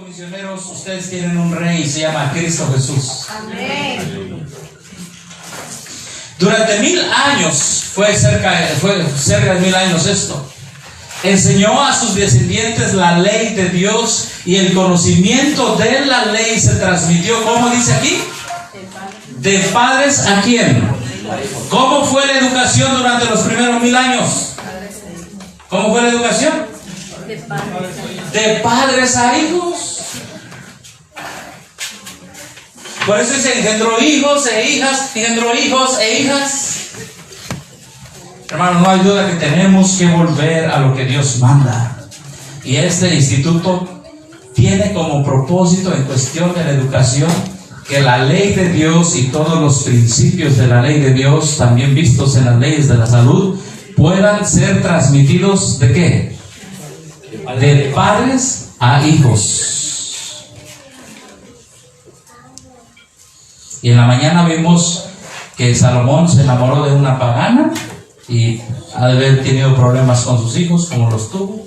Misioneros, ustedes tienen un rey, se llama Cristo Jesús. Amén. Durante 1000 años, fue cerca de 1000 años esto. Enseñó a sus descendientes la ley de Dios y el conocimiento de la ley se transmitió, ¿cómo dice aquí? ¿De padres a quién? ¿Cómo fue la educación durante los primeros 1000 años? ¿Cómo fue la educación? De padres a hijos. Por eso dice engendró hijos e hijas, engendró hijos e hijas. Hermano, no hay duda que tenemos que volver a lo que Dios manda. Y este instituto tiene como propósito en cuestión de la educación que la ley de Dios y todos los principios de la ley de Dios, también vistos en las leyes de la salud, puedan ser transmitidos ¿de qué? De padres a hijos. Y en la mañana vimos que Salomón se enamoró de una pagana y ha de haber tenido problemas con sus hijos como los tuvo.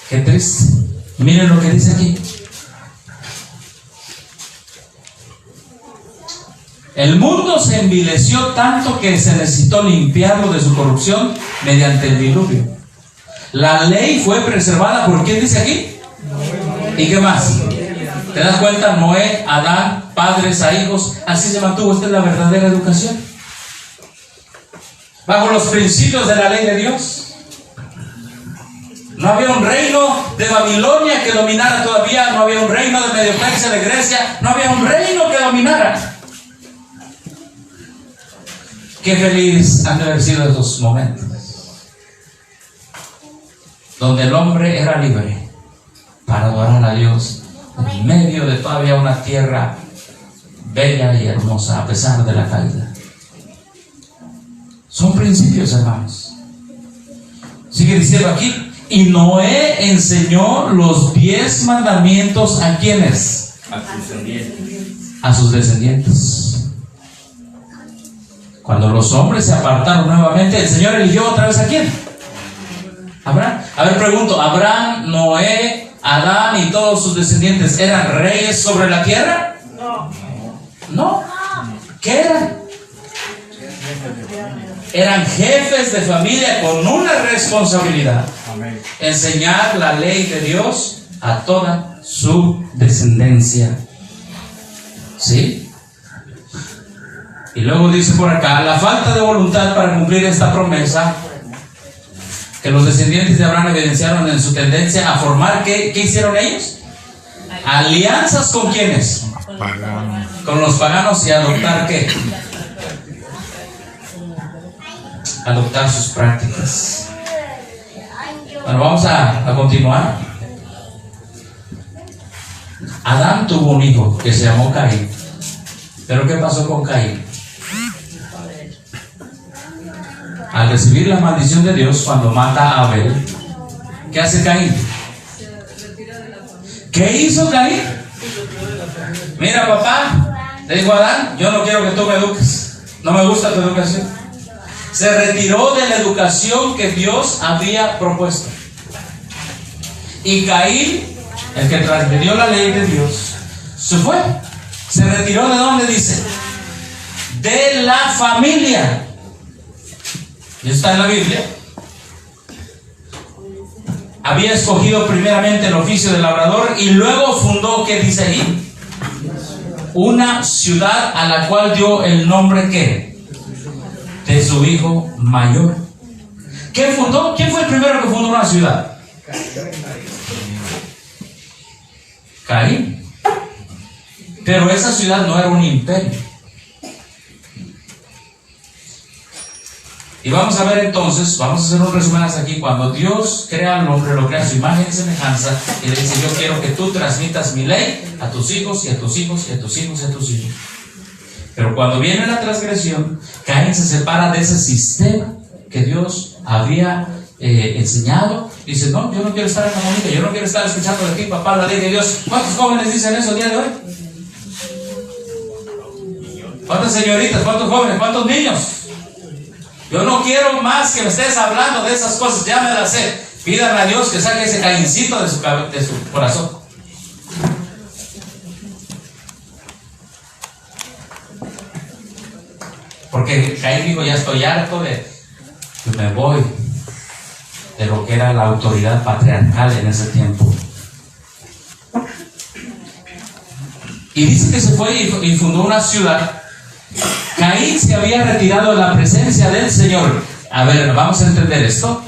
Qué triste. Miren lo que dice aquí. El mundo se envileció tanto que se necesitó limpiarlo de su corrupción mediante el diluvio. La ley fue preservada por ¿quién dice aquí? ¿Y qué más? ¿Te das cuenta? Noé, Adán, padres a hijos, así se mantuvo. Esta es la verdadera educación. Bajo los principios de la ley de Dios. No había un reino de Babilonia que dominara todavía, no había un reino de Medio Persia, de Grecia, no había un reino que dominara. Qué feliz han de haber sido esos momentos donde el hombre era libre para adorar a Dios en medio de todavía una tierra bella y hermosa a pesar de la caída. Son principios, hermanos. Sigue diciendo aquí, y Noé enseñó los 10 mandamientos ¿a quiénes? A sus descendientes. Cuando los hombres se apartaron nuevamente, el Señor eligió otra vez ¿a quién? Abraham. A ver, pregunto, ¿Abraham, Noé, Adán y todos sus descendientes eran reyes sobre la tierra? No. ¿Qué eran? Eran jefes de familia con una responsabilidad: enseñar la ley de Dios a toda su descendencia. ¿Sí? Y luego dice por acá, la falta de voluntad para cumplir esta promesa que los descendientes de Abraham evidenciaron en su tendencia a formar, ¿qué hicieron ellos? Alianzas ¿con quiénes? Con los paganos. Y adoptar ¿qué? Adoptar sus prácticas. Bueno, vamos a continuar. Adán tuvo un hijo que se llamó Caín. Pero ¿qué pasó con Caín? Al recibir la maldición de Dios cuando mata a Abel, ¿qué hace Caín? ¿Qué hizo Caín? Mira, papá, le dijo a Adán, yo no quiero que tú me eduques, no me gusta tu educación. Se retiró de la educación que Dios había propuesto. Y Caín, el que transgredió la ley de Dios, se fue. ¿Se retiró de dónde dice? De la familia. Y está en la Biblia. Había escogido primeramente el oficio de labrador y luego fundó, ¿qué dice ahí? Una ciudad a la cual dio el nombre ¿qué? De su hijo mayor. ¿Qué fundó? ¿Quién fue el primero que fundó una ciudad? Caín. Pero esa ciudad no era un imperio. Y vamos a ver entonces, vamos a hacer un resumen hasta aquí. Cuando Dios crea al hombre, lo crea a su imagen y semejanza, y le dice, yo quiero que tú transmitas mi ley a tus hijos y a tus hijos y a tus hijos y a tus hijos. Pero cuando viene la transgresión, Caín se separa de ese sistema que Dios había enseñado. Y dice, no, yo no quiero estar en la bonita, yo no quiero estar escuchando de ti, papá, la ley de Dios. ¿Cuántos jóvenes dicen eso el día de hoy? ¿Cuántas señoritas? ¿Cuántos jóvenes? ¿Cuántos niños? Yo no quiero más que me estés hablando de esas cosas, ya me las sé. Pídanle a Dios que saque ese Caincito de su corazón. Porque Caín dijo, ya estoy harto de que me voy de lo que era la autoridad patriarcal en ese tiempo. Y dice que se fue y fundó una ciudad. Caín se había retirado de la presencia del Señor. A ver, vamos a entender esto.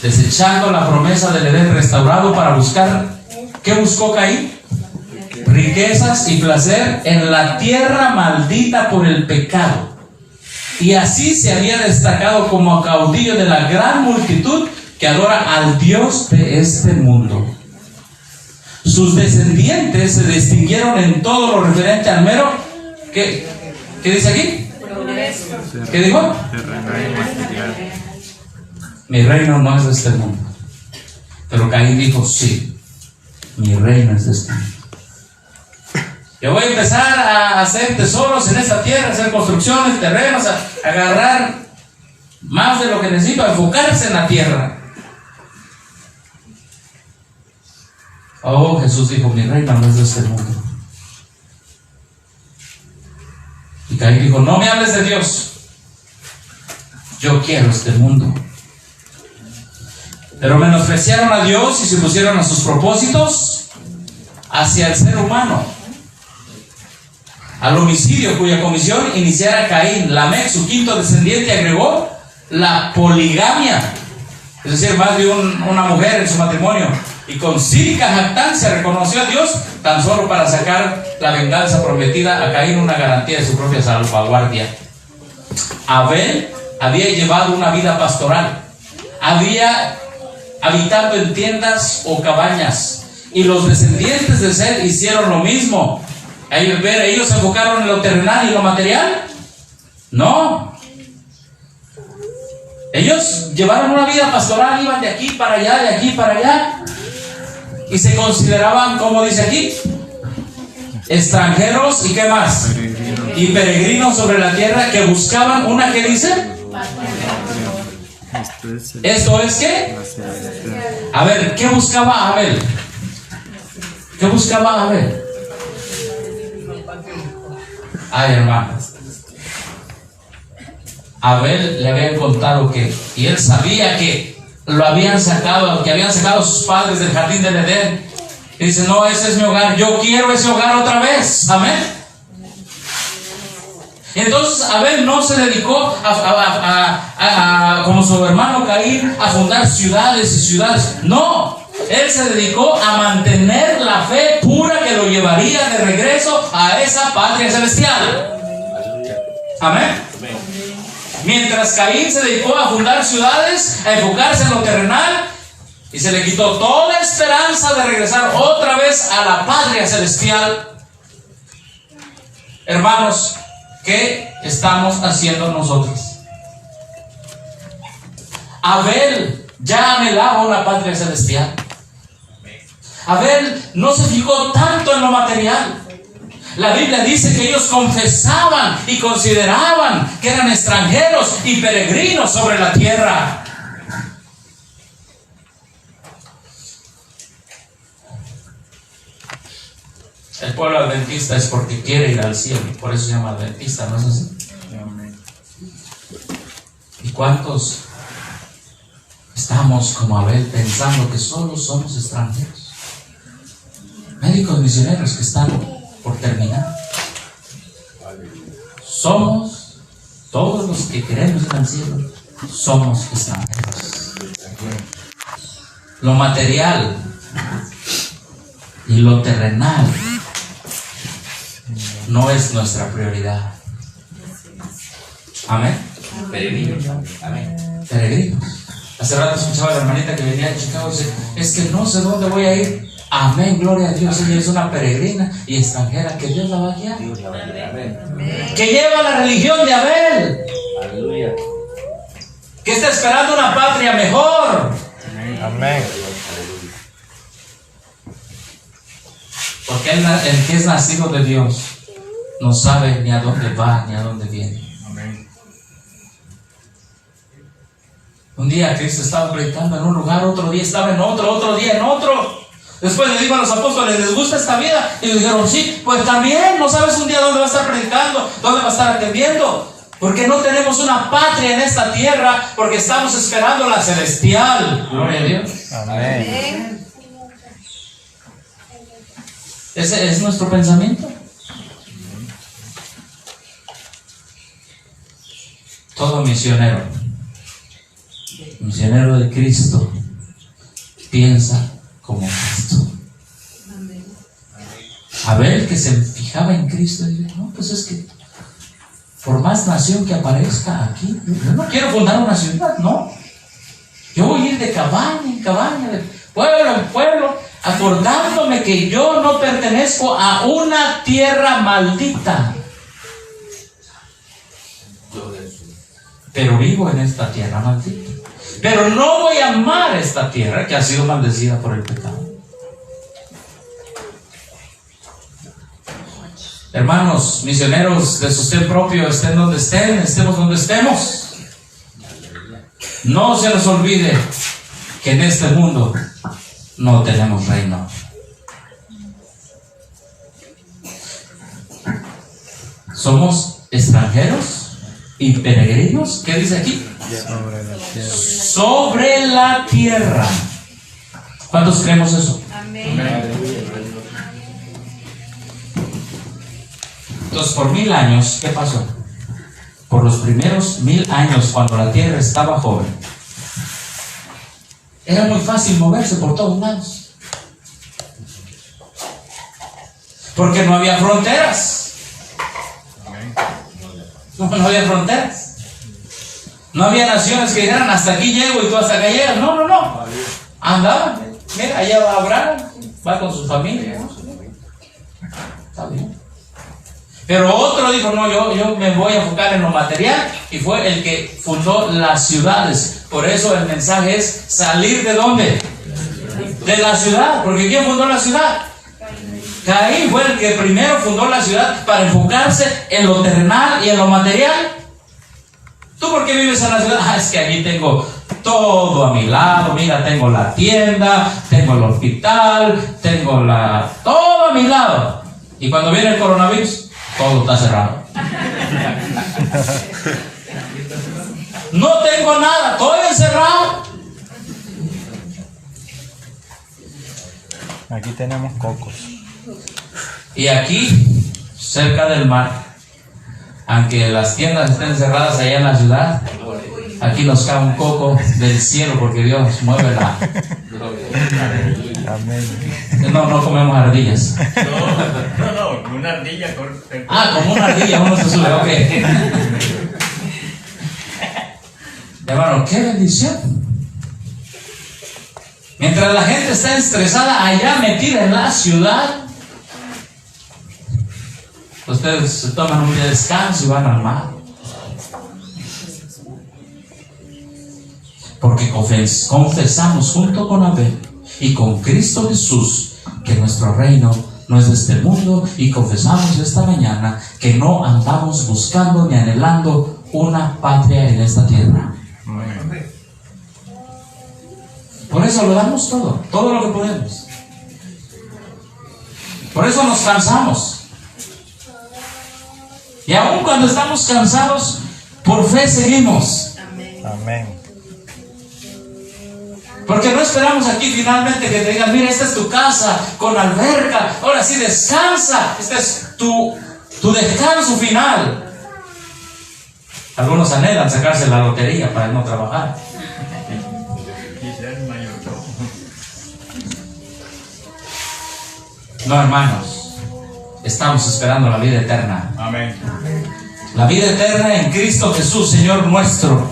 Desechando la promesa del Edén restaurado para buscar. ¿Qué buscó Caín? Riquezas y placer en la tierra maldita por el pecado. Y así se había destacado como caudillo de la gran multitud que adora al Dios de este mundo. Sus descendientes se distinguieron en todo lo referente al mero. ¿Qué dice aquí? Progreso. ¿Qué dijo? Mi reino no es de este mundo. Pero Caín dijo, sí, mi reino es de este mundo. Yo voy a empezar a hacer tesoros en esta tierra, a hacer construcciones, terrenos, a agarrar más de lo que necesito, a enfocarse en la tierra. Oh, Jesús dijo, mi reino no es de este mundo. Y Caín dijo, no me hables de Dios, yo quiero este mundo. Pero menospreciaron a Dios y se pusieron a sus propósitos hacia el ser humano, al homicidio cuya comisión iniciara Caín. Lamec, su quinto descendiente, agregó la poligamia, es decir, más de una mujer en su matrimonio, y con cínica jactancia reconoció a Dios tan solo para sacar la venganza prometida a Caín, una garantía de su propia salvaguardia. Abel había llevado una vida pastoral, había habitado en tiendas o cabañas, y los descendientes de Set hicieron lo mismo. ¿Ellos se enfocaron en lo terrenal y lo material? No. Ellos llevaron una vida pastoral, iban de aquí para allá, de aquí para allá, y se consideraban, como dice aquí, extranjeros y qué más, y peregrinos sobre la tierra, que buscaban una, ¿qué dice? ¿Esto es qué? A ver, ¿qué buscaba Abel? ¿Qué buscaba Abel? Ay, hermanos, Abel le habían contado que, y él sabía que lo habían sacado, que habían sacado sus padres del jardín del Edén. Y dice, no, ese es mi hogar, yo quiero ese hogar otra vez. Amén. Y entonces Abel no se dedicó como su hermano Caín, a fundar ciudades y ciudades. No, él se dedicó a mantener la fe pura que lo llevaría de regreso a esa patria celestial. Amén. Mientras Caín se dedicó a fundar ciudades, a enfocarse en lo terrenal, y se le quitó toda esperanza de regresar otra vez a la patria celestial. Hermanos, ¿qué estamos haciendo nosotros? Abel ya anhelaba una patria celestial. Abel no se fijó tanto en lo material. La Biblia dice que ellos confesaban y consideraban que eran extranjeros y peregrinos sobre la tierra. El pueblo adventista es porque quiere ir al cielo, por eso se llama adventista, ¿no es así? ¿Y cuántos estamos como Abel pensando que solo somos extranjeros? Médicos misioneros que están por terminar. Somos, todos los que queremos ir al cielo, somos extranjeros. Lo material y lo terrenal no es nuestra prioridad. Amén. Peregrinos. Amén. Peregrinos. Hace rato escuchaba a la hermanita que venía de Chicago y dice, es que no sé dónde voy a ir. Amén, gloria a Dios. Ella es una peregrina y extranjera que Dios la va a guiar. Que lleva la religión de Abel. Aleluya. Que está esperando una patria mejor. Amén. Porque el que es nacido de Dios no sabe ni a dónde va ni a dónde viene. Amén. Un día Cristo estaba predicando en un lugar, otro día estaba en otro día en otro. Después le dijo a los apóstoles, ¿les gusta esta vida? Y le dijeron, sí. Pues también, no sabes un día dónde va a estar predicando, dónde va a estar atendiendo. Porque no tenemos una patria en esta tierra, porque estamos esperando la celestial. Gloria a Dios. Amén. Ese es nuestro pensamiento. Todo misionero de Cristo, piensa como Cristo. Abel, que se fijaba en Cristo, dice, no, pues es que por más nación que aparezca aquí, yo no quiero fundar una ciudad, no. Yo voy a ir de cabaña en cabaña, de pueblo en pueblo, acordándome que yo no pertenezco a una tierra maldita, pero vivo en esta tierra maldita. Pero no voy a amar esta tierra que ha sido maldecida por el pecado. Hermanos, misioneros de sostén propio, estén donde estén, estemos donde estemos. No se nos olvide que en este mundo no tenemos reino. Somos extranjeros y peregrinos. ¿Qué dice aquí? Sobre la tierra. ¿Cuántos creemos eso? Amén. Entonces, por 1000 años, ¿qué pasó? Por los primeros 1000 años, cuando la tierra estaba joven, era muy fácil moverse por todos lados, porque no había fronteras. No había fronteras. No había naciones que dijeran, hasta aquí llego y tú hasta acá llegas. No. Andaban. Mira, allá va Abraham, va con su familia. Está bien. Pero otro dijo, no, yo me voy a enfocar en lo material, y fue el que fundó las ciudades. Por eso el mensaje es salir ¿de dónde? De la ciudad. Porque ¿quién fundó la ciudad? Caín fue el que primero fundó la ciudad para enfocarse en lo terrenal y en lo material. ¿Tú por qué vives en la ciudad? Es que allí tengo todo a mi lado. Mira, tengo la tienda, tengo el hospital, tengo todo a mi lado. Y cuando viene el coronavirus, todo está cerrado. No tengo nada, estoy encerrado. Aquí tenemos cocos. Y aquí, cerca del mar, aunque las tiendas estén cerradas allá en la ciudad, aquí nos cae un coco del cielo, porque Dios mueve la... Amén. No comemos ardillas. No, una ardilla corta. Como una ardilla, uno se sube, ok. Hermano, qué bendición. Mientras la gente está estresada allá metida en la ciudad, ustedes se toman un día de descanso y van al mar. Porque confesamos junto con Abel y con Cristo Jesús que nuestro reino no es de este mundo, y confesamos esta mañana que no andamos buscando ni anhelando una patria en esta tierra. Por eso lo damos todo lo que podemos. Por eso nos cansamos. Y aun cuando estamos cansados, por fe seguimos. Amén. Porque no esperamos aquí finalmente que te digan, mira, esta es tu casa con alberca, ahora sí descansa, este es tu descanso final. Algunos anhelan sacarse la lotería para no trabajar. No, hermanos, estamos esperando la vida eterna. Amén. La vida eterna en Cristo Jesús, Señor nuestro.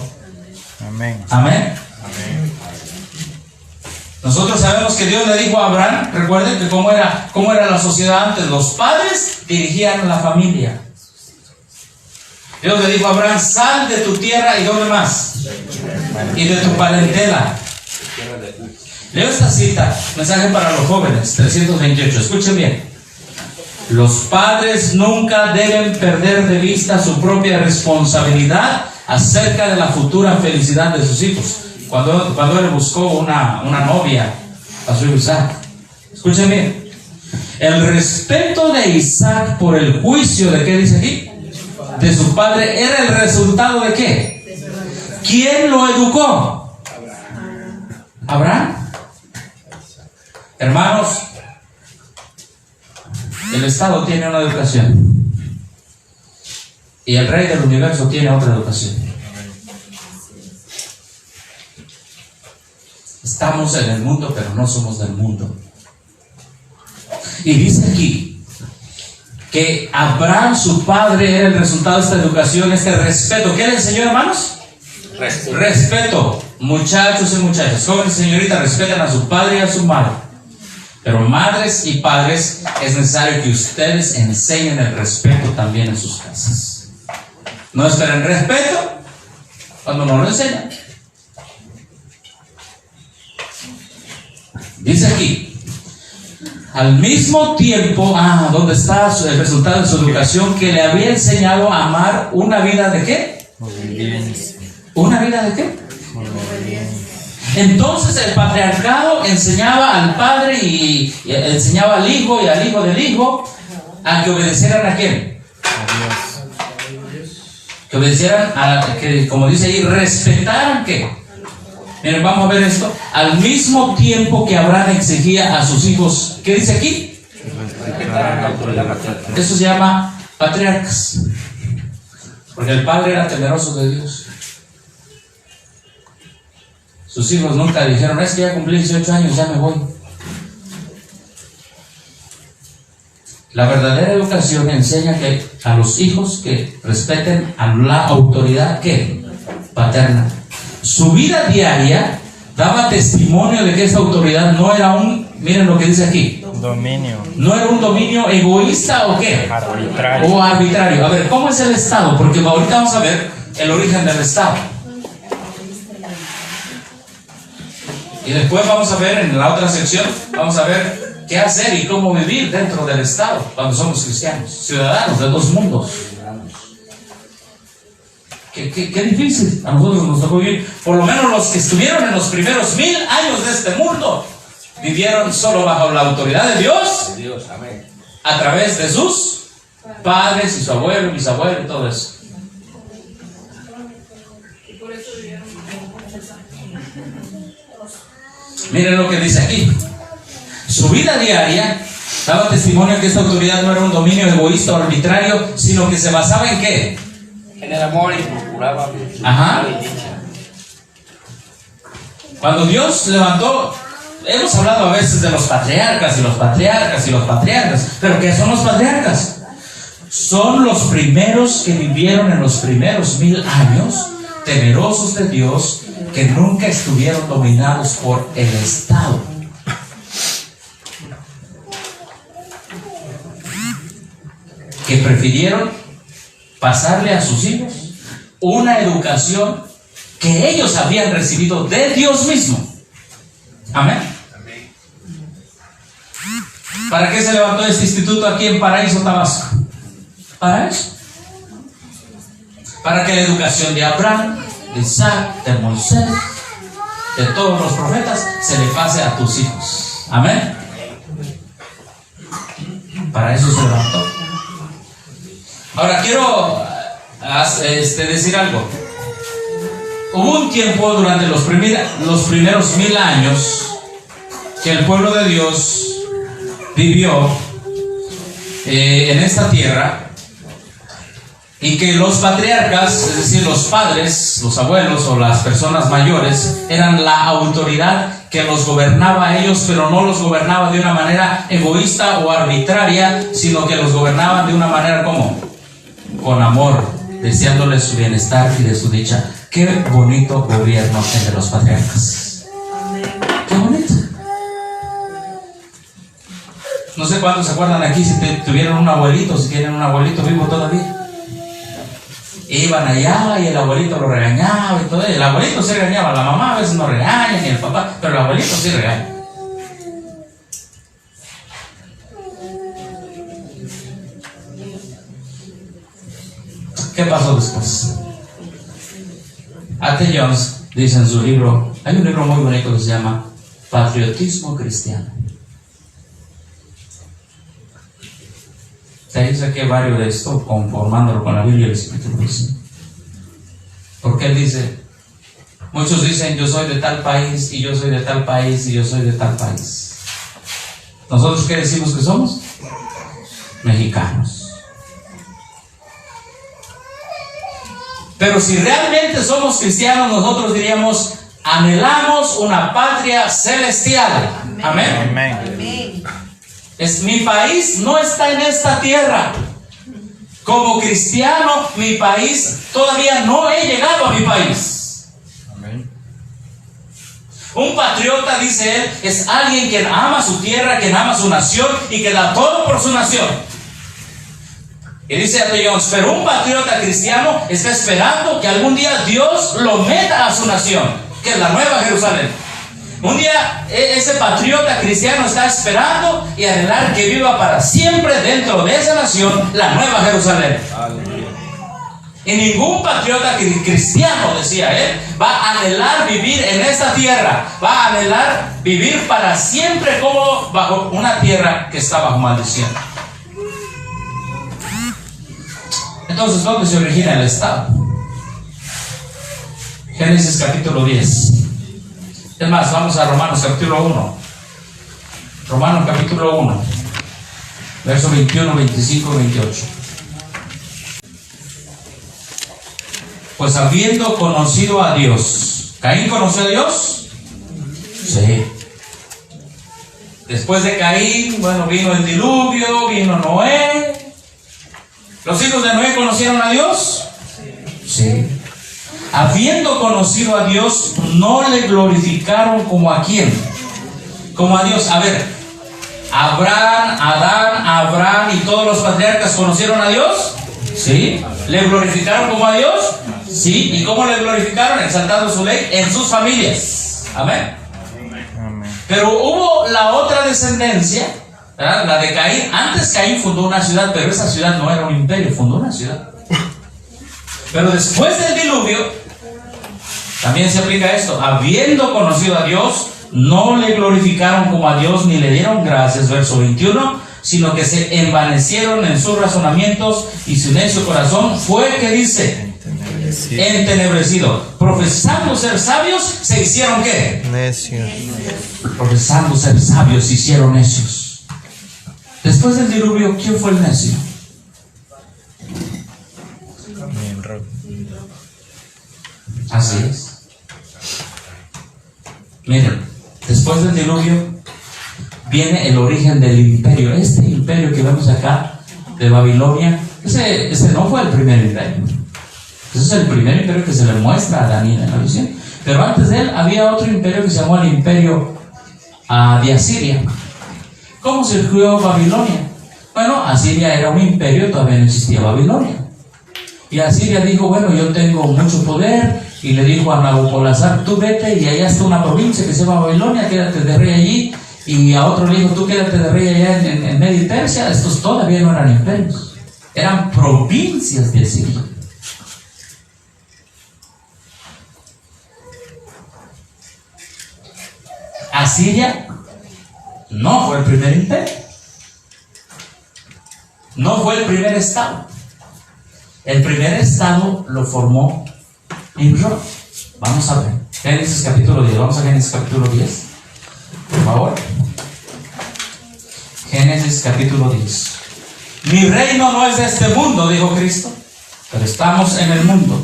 Amén. Amén. Nosotros sabemos que Dios le dijo a Abraham, recuerden que cómo era la sociedad antes, los padres dirigían la familia. Dios le dijo a Abraham, sal de tu tierra, ¿y dónde más? Y de tu parentela. Leo esta cita, mensaje para los jóvenes, 328, escuchen bien. Los padres nunca deben perder de vista su propia responsabilidad acerca de la futura felicidad de sus hijos. cuando él buscó una novia a su hijo Isaac. Escuchen bien. El respeto de Isaac por el juicio de ¿qué dice aquí? De su padre era el resultado de ¿qué? ¿Quién lo educó? ¿Abraham? Hermanos, el Estado tiene una educación y el Rey del universo tiene otra educación. Estamos en el mundo, pero no somos del mundo. Y dice aquí que Abraham, su padre, era el resultado de esta educación, este respeto. ¿Qué le enseñó, hermanos? Respeto. Muchachos y muchachas, jóvenes y señoritas, respeten a su padre y a su madre. Pero madres y padres, es necesario que ustedes enseñen el respeto también en sus casas. No esperen respeto cuando no lo enseñan. Dice aquí, al mismo tiempo, ¿dónde está el resultado de su educación? Que le había enseñado a amar una vida de ¿qué? ¿Una vida de qué? Entonces el patriarcado enseñaba al padre y enseñaba al hijo y al hijo del hijo a que obedecieran ¿a quién? A Dios. Que obedecieran que, como dice ahí, respetaran ¿qué? Miren, vamos a ver esto. Al mismo tiempo que Abraham exigía a sus hijos, ¿qué dice aquí? Eso se llama patriarcas. Porque el padre era temeroso de Dios. Sus hijos nunca dijeron, es que ya cumplí 18 años, ya me voy. La verdadera educación enseña que a los hijos que respeten a la autoridad ¿qué? Paterna. Su vida diaria daba testimonio de que esa autoridad no era miren lo que dice aquí. Dominio. No era un dominio egoísta o qué? Arbitrario. O arbitrario. A ver, ¿cómo es el Estado? Porque ahorita vamos a ver el origen del Estado. Y después vamos a ver en la otra sección, vamos a ver qué hacer y cómo vivir dentro del Estado cuando somos cristianos, ciudadanos de dos mundos. Qué difícil. A nosotros nos tocó vivir. Por lo menos los que estuvieron en los primeros 1000 años de este mundo vivieron solo bajo la autoridad de Dios, a través de sus padres y su abuelo, bisabuelo y todo eso. Miren lo que dice aquí. Su vida diaria daba testimonio que esta autoridad no era un dominio egoísta o arbitrario, sino que se basaba en ¿qué? En el amor y procuraba. Ajá. Cuando Dios levantó, hemos hablado a veces de los patriarcas y los patriarcas y los patriarcas, pero ¿qué son los patriarcas? Son los primeros que vivieron en los primeros 1000 años, temerosos de Dios, que nunca estuvieron dominados por el Estado. Que prefirieron pasarle a sus hijos una educación que ellos habían recibido de Dios mismo. Amén. ¿Para qué se levantó este instituto aquí en Paraíso, Tabasco? Para eso. Para que la educación de Abraham, de Isaac, de Moisés, de todos los profetas, se le pase a tus hijos. Amén. Para eso se levantó. Ahora quiero decir algo. Hubo un tiempo durante los primeros 1000 años que el pueblo de Dios vivió en esta tierra, y que los patriarcas, es decir, los padres, los abuelos o las personas mayores, eran la autoridad que los gobernaba a ellos, pero no los gobernaba de una manera egoísta o arbitraria, sino que los gobernaban de una manera como con amor, deseándoles su bienestar y de su dicha. Qué bonito gobierno el de los patriarcas. Qué bonito. No sé cuántos se acuerdan aquí si tuvieron un abuelito, si tienen un abuelito vivo todavía. Iban allá y el abuelito lo regañaba y todo. El abuelito sí regañaba, la mamá a veces no regaña, ni el papá, pero el abuelito sí regaña. ¿Qué pasó después? A.T. Jones dice en su libro, hay un libro muy bonito que se llama Patriotismo Cristiano. De ahí saqué varios de esto, conformándolo con la Biblia y el Espíritu dice. Porque él dice, muchos dicen yo soy de tal país, y yo soy de tal país, y yo soy de tal país. ¿Nosotros qué decimos que somos? Mexicanos. Pero si realmente somos cristianos, nosotros diríamos, anhelamos una patria celestial. Amén. Amén. Mi país no está en esta tierra. Como cristiano, mi país, todavía no he llegado a mi país. Amén. Un patriota, dice él, es alguien quien ama su tierra, quien ama su nación y que da todo por su nación. Y dice R. Jones, pero un patriota cristiano está esperando que algún día Dios lo meta a su nación, que es la Nueva Jerusalén. Un día ese patriota cristiano está esperando y anhelar que viva para siempre dentro de esa nación, la Nueva Jerusalén. Y ningún patriota cristiano, decía él, va a anhelar vivir en esta tierra, va a anhelar vivir para siempre como bajo una tierra que está bajo maldición. Entonces, ¿dónde se origina el Estado? Génesis capítulo 10. Es más, vamos a Romanos capítulo 1. Romanos capítulo 1, versos 21, 25 y 28. Pues habiendo conocido a Dios, ¿Caín conoció a Dios? Sí. Después de Caín, bueno, vino el diluvio, vino Noé. ¿Los hijos de Noé conocieron a Dios? Sí. Habiendo conocido a Dios, no le glorificaron como a quién, como a Dios. A ver, Abraham y todos los patriarcas conocieron a Dios. Sí. ¿Le glorificaron como a Dios? Sí. ¿Y cómo le glorificaron? Exaltando su ley en sus familias. Amén. Pero hubo la otra descendencia, ¿verdad? La de Caín. Antes Caín fundó una ciudad, pero esa ciudad no era un imperio, fundó una ciudad. Pero después del diluvio también se aplica esto. Habiendo conocido a Dios, no le glorificaron como a Dios ni le dieron gracias, verso 21, sino que se envanecieron en sus razonamientos y su necio corazón fue, que dice, entenebrecido. Profesando ser sabios, se hicieron ¿qué? Necios. Profesando ser sabios, se hicieron necios. Después del diluvio, ¿quién fue el necio? Así es. Miren, después del diluvio viene el origen del imperio. Este imperio que vemos acá de Babilonia, ese no fue el primer imperio. Ese es el primer imperio que se le muestra a Daniel en la visión. Pero antes de él había otro imperio que se llamó el imperio de Asiria. ¿Cómo surgió Babilonia? Bueno, Asiria era un imperio, todavía no existía Babilonia. Y Asiria dijo, bueno, yo tengo mucho poder, y le dijo a Nabucodonosor, tú vete y allá está una provincia que se llama Babilonia, quédate de rey allí. Y a otro le dijo, tú quédate de rey allá en Media Persia. Estos todavía no eran imperios, eran provincias de Asiria. Asiria no fue el primer imperio, no fue el primer estado. El primer estado lo formó Nimrod. Vamos a ver Génesis capítulo 10. Vamos a Génesis capítulo 10, por favor. Génesis capítulo 10. Mi reino no es de este mundo, dijo Cristo, pero estamos en el mundo.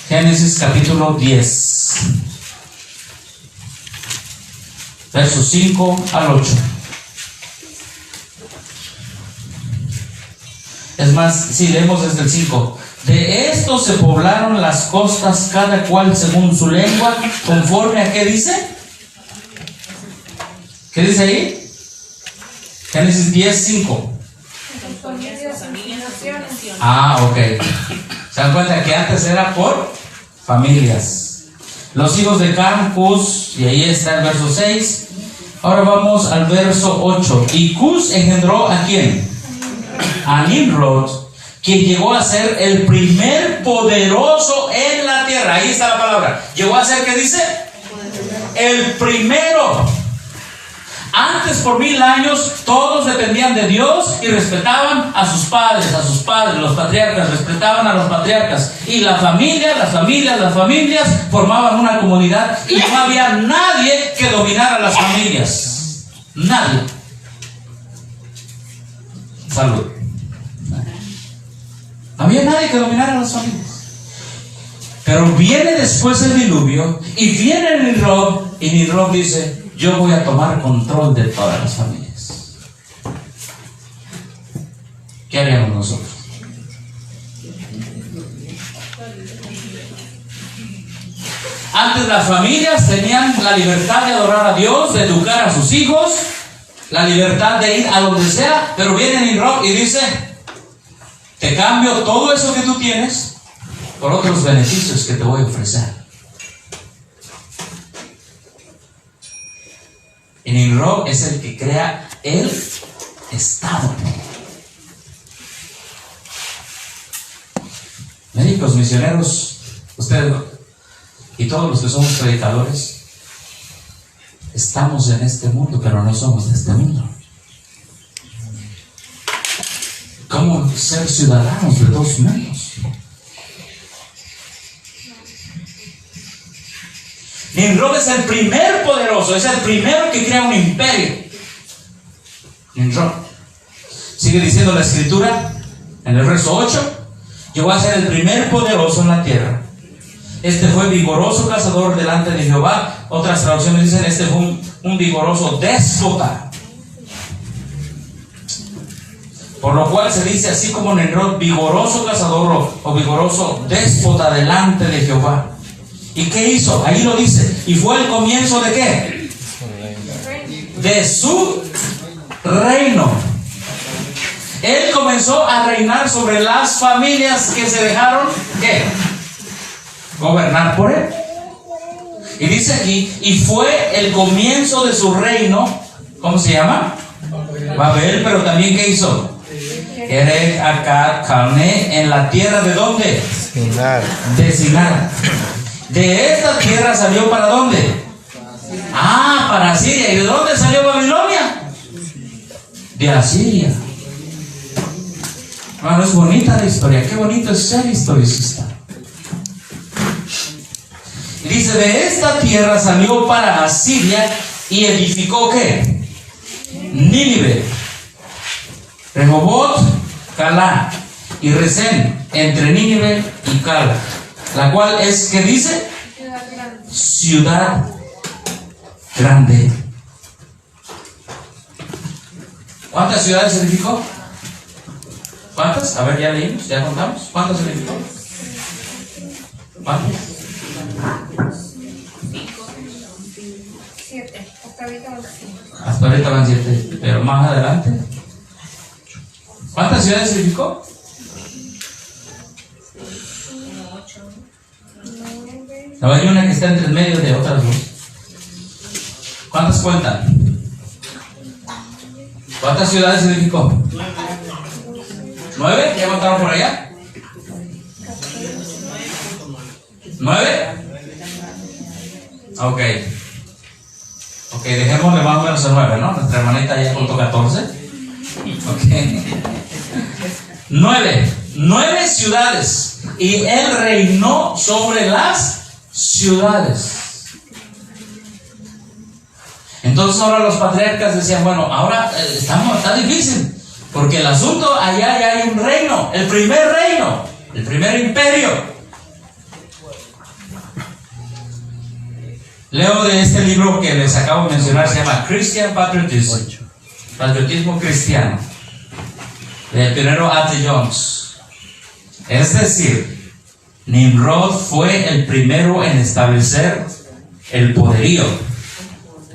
Génesis capítulo 10, versos 5 al 8. Es más, si leemos desde el 5. De esto se poblaron las costas, cada cual según su lengua, conforme a ¿qué dice? ¿Qué dice ahí? Génesis 10, 5. Ok. Se dan cuenta que antes era por familias. Los hijos de Cam, Cus, y ahí está el verso 6. Ahora vamos al verso 8. Y Cus engendró ¿a quién? A Nimrod, quien llegó a ser el primer poderoso en la tierra. Ahí está la palabra. Llegó a ser, ¿qué dice? El primero. Antes, por 1000 años, todos dependían de Dios y respetaban a sus padres, los patriarcas respetaban a los patriarcas. Y las familias formaban una comunidad y no había nadie que dominara las familias. Nadie. Salud. No había nadie que dominara las familias. Pero viene después el diluvio y viene Nimrod, y Nimrod dice: yo voy a tomar control de todas las familias. ¿Qué haríamos nosotros? Antes las familias tenían la libertad de adorar a Dios, de educar a sus hijos, la libertad de ir a donde sea, pero viene Nimrod y dice: te cambio todo eso que tú tienes por otros beneficios que te voy a ofrecer. Y Nimrod es el que crea el Estado. Médicos, misioneros, ustedes y todos los que somos predicadores, estamos en este mundo, pero no somos de este mundo. ¿Cómo ser ciudadanos de dos mundos? Nimrod es el primer poderoso, es el primero que crea un imperio. Nimrod. Sigue diciendo la escritura en el verso 8: llegó a ser el primer poderoso en la tierra. Este fue vigoroso cazador delante de Jehová. Otras traducciones dicen: este fue un vigoroso déspota. Por lo cual se dice así como Nimrod, vigoroso cazador o vigoroso déspota delante de Jehová. ¿Y qué hizo? Ahí lo dice. ¿Y fue el comienzo de qué? De su reino. Él comenzó a reinar sobre las familias que se dejaron, ¿qué? Gobernar por él. Y dice aquí: y fue el comienzo de su reino. ¿Cómo se llama? Babel. Pero también, ¿qué hizo? Erech, Akkad, Calné, en la tierra de ¿dónde? Sinar. De Sinar. De esta tierra salió ¿para dónde? Para Asiria. ¿Y de dónde salió Babilonia? De Asiria. Bueno, es bonita la historia. Qué bonito es ser historicista. Y dice: de esta tierra salió para Asiria y edificó ¿qué? Nínive, Rehobot, Calá y Resén, entre Nínive y Cala, la cual es, ¿qué dice? Ciudad grande. ¿Cuántas ciudades edificó? ¿Cuántas? A ver, ya leímos, ya contamos. ¿Cuántas edificó? ¿Cuántas? 7. Hasta ahorita van 5. Hasta ahorita van 7, pero más adelante. ¿Cuántas ciudades edificó? 8. No, hay una que está entre el medio de otras dos. ¿Cuántas cuentan? ¿Cuántas ciudades edificó? 9. ¿Ya contaron por allá? 9. Ok, dejémosle más o menos el 9, ¿no? Nuestra hermanita ya contó 14. Ok. 9 ciudades. Y él reinó sobre las ciudades. Entonces ahora los patriarcas decían: bueno, ahora está difícil, porque el asunto allá ya hay un reino, el primer imperio. Leo de este libro que les acabo de mencionar, se llama Christian Patriotism, patriotismo cristiano, del pionero A.T. Jones. Es decir, Nimrod fue el primero en establecer el poderío,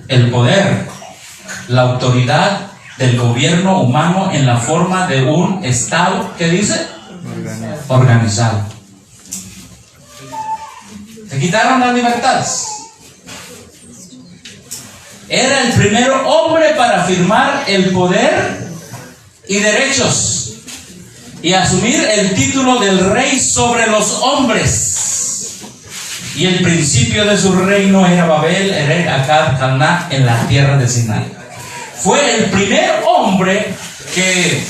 el poder, la autoridad del gobierno humano en la forma de un Estado, ¿qué dice? Organizado. Se quitaron las libertades. Era el primer hombre para afirmar el poder y derechos. y asumir el título del rey sobre los hombres. Y el principio de su reino era Babel, Erech, Akkad, Calná, en la tierra de Sinai. Fue el primer hombre que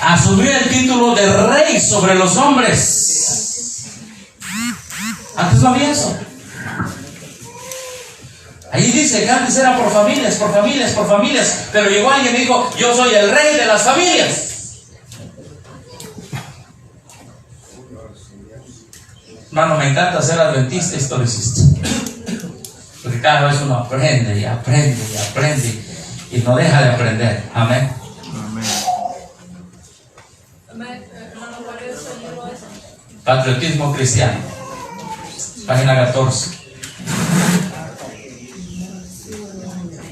asumió el título de rey sobre los hombres. Antes no había eso. Ahí dice que antes era por familias, por familias, por familias. Pero llegó alguien y dijo: yo soy el rey de las familias. Hermano, me encanta ser adventista e historicista, porque cada vez uno aprende y aprende y aprende y no deja de aprender. Amén. Patriotismo cristiano, página 14.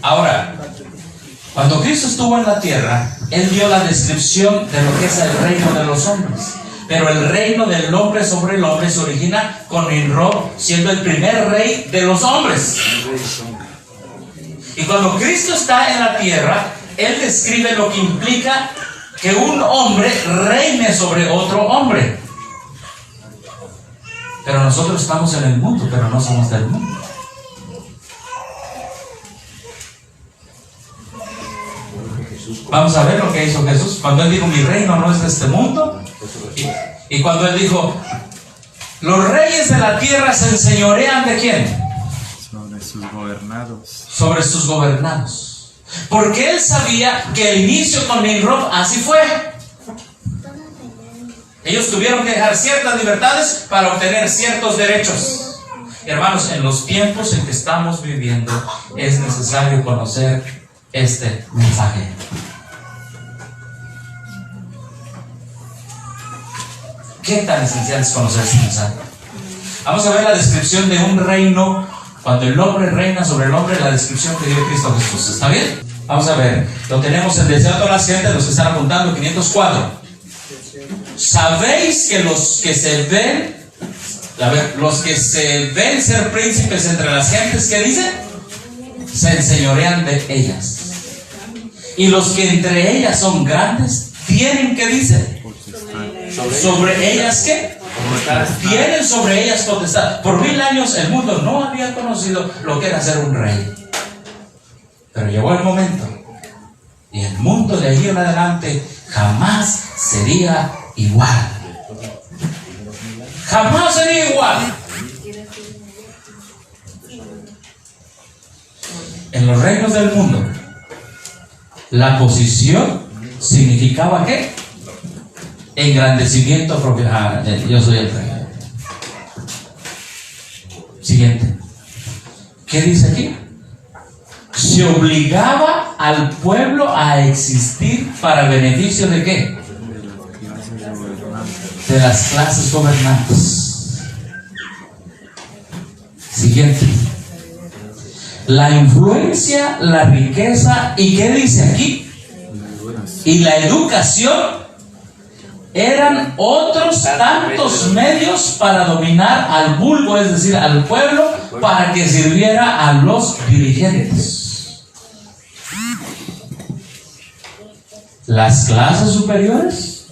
Ahora, cuando Cristo estuvo en la tierra, Él dio la descripción de lo que es el reino de los hombres. Pero el reino del hombre sobre el hombre se origina con Nimrod, siendo el primer rey de los hombres. Y cuando Cristo está en la tierra, Él describe lo que implica que un hombre reine sobre otro hombre. Pero nosotros estamos en el mundo, pero no somos del mundo. Vamos a ver lo que hizo Jesús cuando Él dijo: mi reino no es de este mundo. Y cuando Él dijo: los reyes de la tierra se enseñorean ¿de quién? Sobre sus gobernados. Sobre sus gobernados. Porque Él sabía que el inicio con Nimrod así fue. Ellos tuvieron que dejar ciertas libertades para obtener ciertos derechos. Hermanos, en los tiempos en que estamos viviendo es necesario conocer este mensaje. ¿Qué tan esencial es conocer este mensaje? Vamos a ver la descripción de un reino. Cuando el hombre reina sobre el hombre, la descripción que dio Cristo Jesús. ¿Está bien? Vamos a ver. Lo tenemos en Deseo a todas las gentes, los que están apuntando, 504. ¿Sabéis que los que se ven ser príncipes entre las gentes, ¿qué dice? Se enseñorean de ellas. Y los que entre ellas son grandes, tienen, ¿qué dice? ¿Sobre ellas qué? Tienen sobre ellas potestad. Por 1000 años el mundo no había conocido lo que era ser un rey. Pero llegó el momento. Y el mundo de allí en adelante jamás sería igual. Jamás sería igual. En los reinos del mundo, la posición significaba ¿qué? Engrandecimiento propio. Yo soy el rey. Siguiente. ¿Qué dice aquí? Se obligaba al pueblo a existir para beneficio de ¿qué? De las clases gobernantes. Siguiente. La influencia, la riqueza y ¿qué dice aquí? Y la educación eran otros tantos medios para dominar al vulgo, es decir, al pueblo, para que sirviera a los dirigentes. Las clases superiores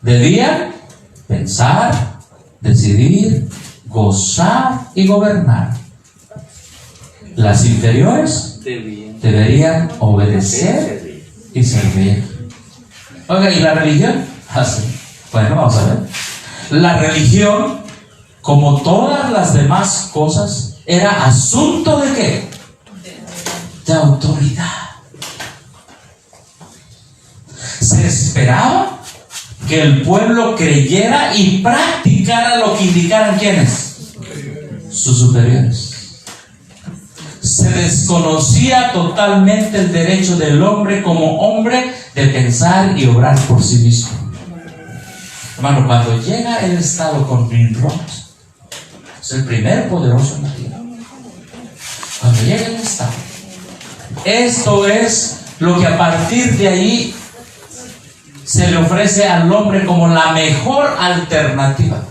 debían pensar, decidir, gozar y gobernar. Las inferiores deberían obedecer y servir. Oiga, ¿y la religión? Así. Bueno, vamos a ver. La religión, como todas las demás cosas, era asunto de ¿qué? De autoridad. Se esperaba que el pueblo creyera y practicara lo que indicaran ¿quiénes? Sus superiores. Se desconocía totalmente el derecho del hombre como hombre de pensar y obrar por sí mismo. Hermano, cuando llega el Estado con Nimrod, es el primer poderoso en la tierra. Cuando llega el Estado, esto es lo que a partir de ahí se le ofrece al hombre como la mejor alternativa.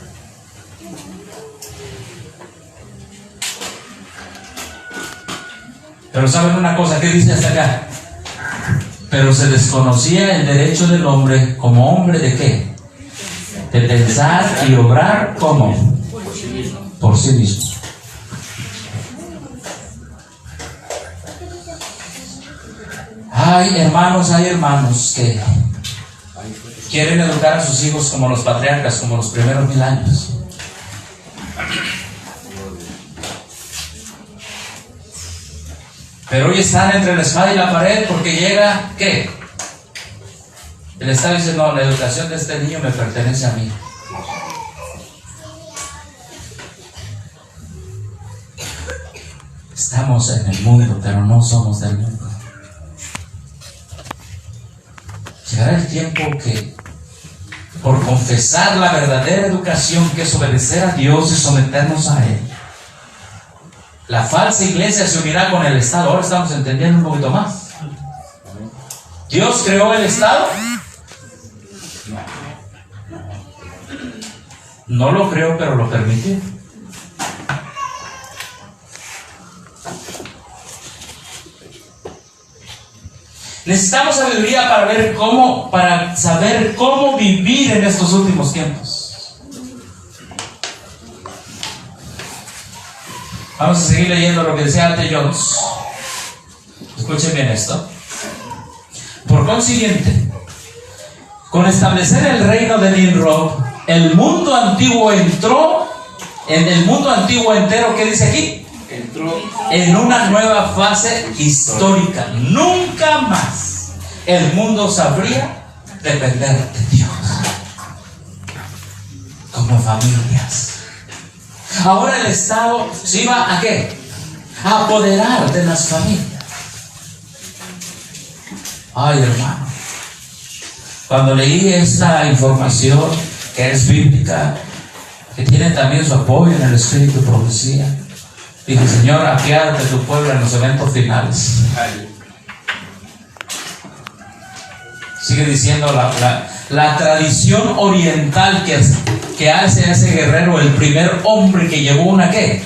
Pero ¿saben una cosa? ¿Qué dice hasta acá? Pero se desconocía el derecho del hombre como hombre de ¿qué? De pensar y obrar como por sí mismo. Hay hermanos que quieren educar a sus hijos como los patriarcas, como los primeros 1000 años. Pero hoy están entre la espada y la pared porque llega, ¿qué? El Estado dice, no, la educación de este niño me pertenece a mí. Estamos en el mundo, pero no somos del mundo. Llegará el tiempo que, por confesar la verdadera educación, que es obedecer a Dios y someternos a Él, la falsa iglesia se unirá con el Estado. Ahora estamos entendiendo un poquito más. ¿Dios creó el Estado? No lo creó, pero lo permitió. Necesitamos sabiduría para saber cómo vivir en estos últimos tiempos. Vamos a seguir leyendo lo que decía Arte Jones. Escuchen bien esto. Por consiguiente, con establecer el reino de Nimrod, el mundo antiguo entró, en el mundo antiguo entero, ¿qué dice aquí? Entró En una nueva fase histórica. Nunca más el mundo sabría depender de Dios como familias. Ahora el Estado se iba a ¿qué? A apoderar de las familias. Ay, hermano, cuando leí esta información que es bíblica, que tiene también su apoyo en el Espíritu de profecía, dije, Señor, apiádate de tu pueblo en los eventos finales. Sigue diciendo la tradición oriental que hace a ese guerrero el primer hombre que llevó una ¿qué?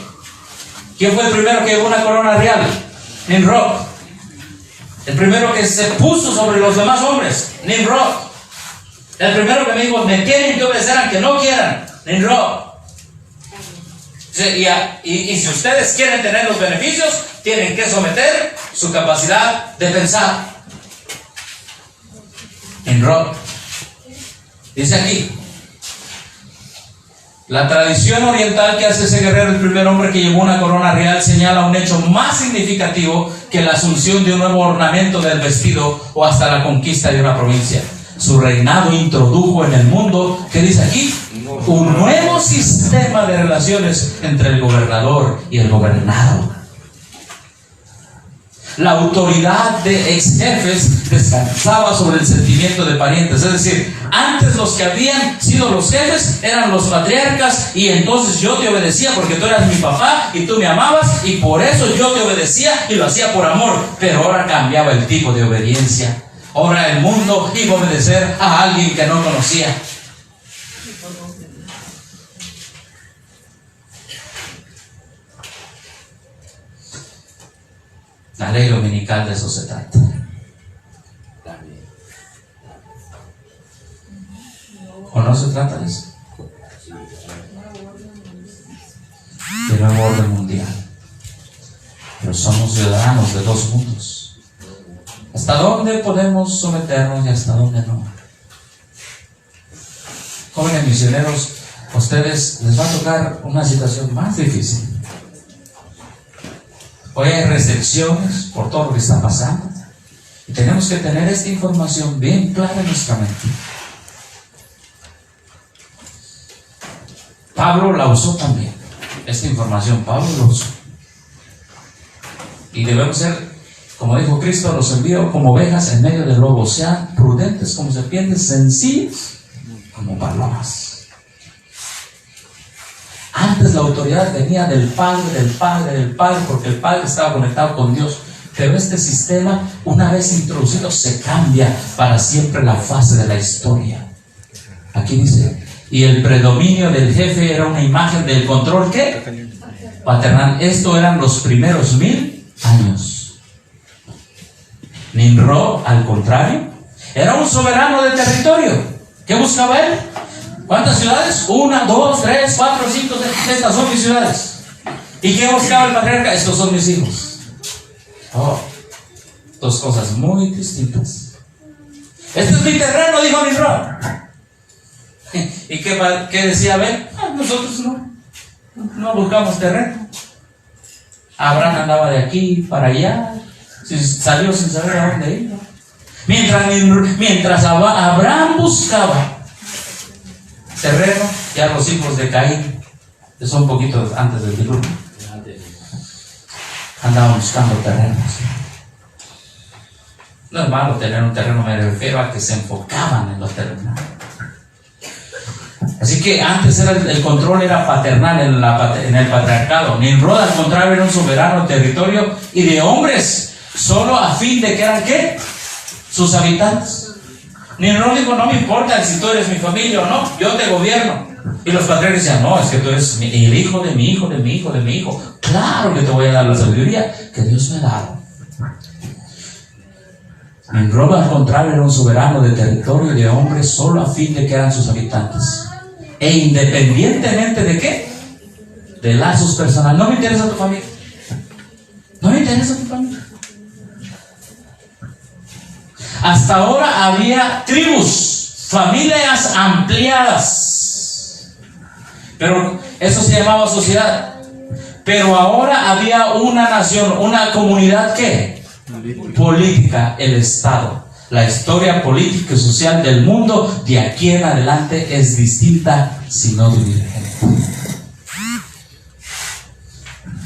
¿Quién fue el primero que llevó una corona real? Nimrod. El primero que se puso sobre los demás hombres, Nimrod. El primero que me dijo, me quieren que obedecer aunque no quieran, Nimrod. Y si ustedes quieren tener los beneficios, tienen que someter su capacidad de pensar. Nimrod. Dice aquí, la tradición oriental que hace ese guerrero, el primer hombre que llevó una corona real, señala un hecho más significativo que la asunción de un nuevo ornamento del vestido o hasta la conquista de una provincia. Su reinado introdujo en el mundo, ¿qué dice aquí? Un nuevo sistema de relaciones entre el gobernador y el gobernado. La autoridad de ex jefes descansaba sobre el sentimiento de parientes. Es decir, antes los que habían sido los jefes eran los patriarcas, y entonces yo te obedecía porque tú eras mi papá y tú me amabas, y por eso yo te obedecía y lo hacía por amor. Pero ahora cambiaba el tipo de obediencia. Ahora el mundo iba a obedecer a alguien que no conocía. La ley dominical, de eso se trata. ¿O no se trata de eso? De nuevo orden mundial. Pero somos ciudadanos de dos mundos. ¿Hasta dónde podemos someternos y hasta dónde no? Jóvenes misioneros, a ustedes les va a tocar una situación más difícil. Hoy hay restricciones por todo lo que está pasando, y tenemos que tener esta información bien clara en nuestra mente. Pablo la usó también. Esta información Pablo la usó. Y debemos ser, como dijo Cristo, los envío como ovejas en medio del lobo. Sean prudentes como serpientes, sencillos como palomas. Antes la autoridad venía del Padre, porque el Padre estaba conectado con Dios. Pero este sistema, una vez introducido, se cambia para siempre la fase de la historia. Aquí dice, y el predominio del jefe era una imagen del control, ¿qué? Paternal. Esto eran los primeros 1000 años. Nimrod, al contrario, era un soberano de territorio. ¿Qué buscaba él? ¿Cuántas ciudades? 1, 2, 3, 4, 5, 6. Estas son mis ciudades. ¿Y qué buscaba el patriarca? Estos son mis hijos. Oh, dos cosas muy distintas. Este es mi terreno, dijo Nimrod. ¿Y qué decía Abel? Nosotros no buscamos terreno. Abraham andaba de aquí para allá, salió sin saber a dónde iba. Mientras Abraham buscaba terreno, ya los hijos de Caín, que son un poquito antes del diluvio, andaban buscando terrenos. No es malo tener un terreno, me refiero a que se enfocaban en los terrenos. Así que antes el control era paternal en el patriarcado. Nimrod, al contrario, era un soberano territorio y de hombres, solo a fin de que eran ¿qué? Sus habitantes. Nimrod dijo: no me importa si tú eres mi familia o no, yo te gobierno. Y los patriarcas decían: no, es que tú eres el hijo de mi hijo, de mi hijo, de mi hijo. Claro que te voy a dar la sabiduría que Dios me ha dado. Nimrod, al contrario, era un soberano de territorio y de hombres, solo a fin de que eran sus habitantes. E independientemente de qué, de lazos personales. No me interesa tu familia. No me interesa tu familia. Hasta ahora había tribus, familias ampliadas, pero eso se llamaba sociedad. Pero ahora había una nación, una comunidad ¿qué? Política, el Estado. La historia política y social del mundo de aquí en adelante es distinta, si no divergente.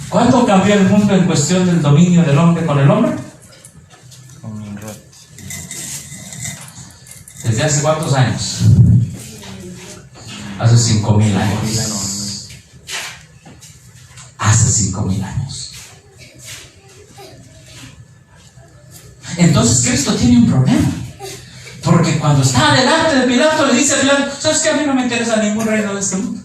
¿Cuándo cambió el mundo en cuestión del dominio del hombre con el hombre? ¿Desde hace cuántos años? Hace 5,000 años. Hace 5,000 años. Entonces Cristo tiene un problema, porque cuando está delante de Pilato le dice a Pilato: ¿sabes qué? A mí no me interesa ningún reino de este mundo.